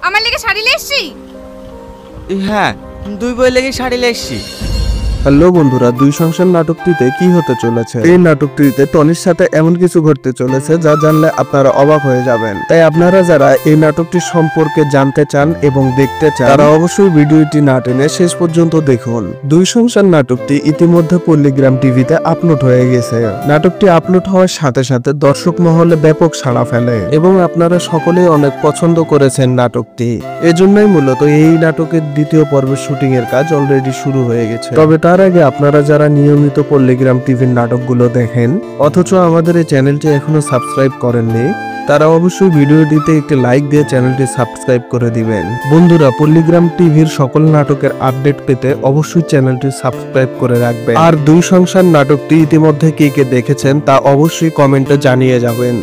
আমার লেগে শাড়ি লেসছি? হ্যাঁ, দুই বই লেগে শাড়ি লেসছি। হ্যালো বন্ধুরা, দুই সংসার নাটকটিতে কি হতে চলেছে? এই নাটকটিতে টনির সাথে এমন কিছু ঘটতে চলেছে যা জানলে আপনারা অবাক হয়ে যাবেন। তাই আপনারা যারা এই নাটকটি সম্পর্কে জানতে চান এবং দেখতে চান তারা অবশ্যই ভিডিওটি না টেনে শেষ পর্যন্ত দেখুন। দুই সংসার নাটকটি ইতিমধ্যে পল্লীগ্রাম টিভিতে আপলোড হয়ে গেছে। নাটকটি আপলোড হওয়ার সাথে সাথে দর্শক মহলে ব্যাপক সাড়া ফেলে এবং আপনারা সকলেই অনেক পছন্দ করেছেন নাটকটি। এজন্যই মূলত এই নাটকের দ্বিতীয় পর্বের শুটিং এর কাজ অলরেডি শুরু হয়ে গেছে। তবে তার আগে আপনারা যারা নিয়মিত পল্লীগ্রাম টিভির নাটকগুলো দেখেন অথচ আমাদের এই চ্যানেলটি এখনো সাবস্ক্রাইব করেননি, তারা অবশ্যই ভিডিওটিতে একটি লাইক দিয়ে চ্যানেলটি সাবস্ক্রাইব করে দিবেন। বন্ধুরা, পল্লীগ্রাম টিভির সকল নাটকের আপডেট পেতে অবশ্যই চ্যানেলটি সাবস্ক্রাইব করে রাখবেন। আর দুই সংসার নাটকটি ইতিমধ্যে কে কে দেখেছেন তা অবশ্যই কমেন্টে জানিয়ে যাবেন।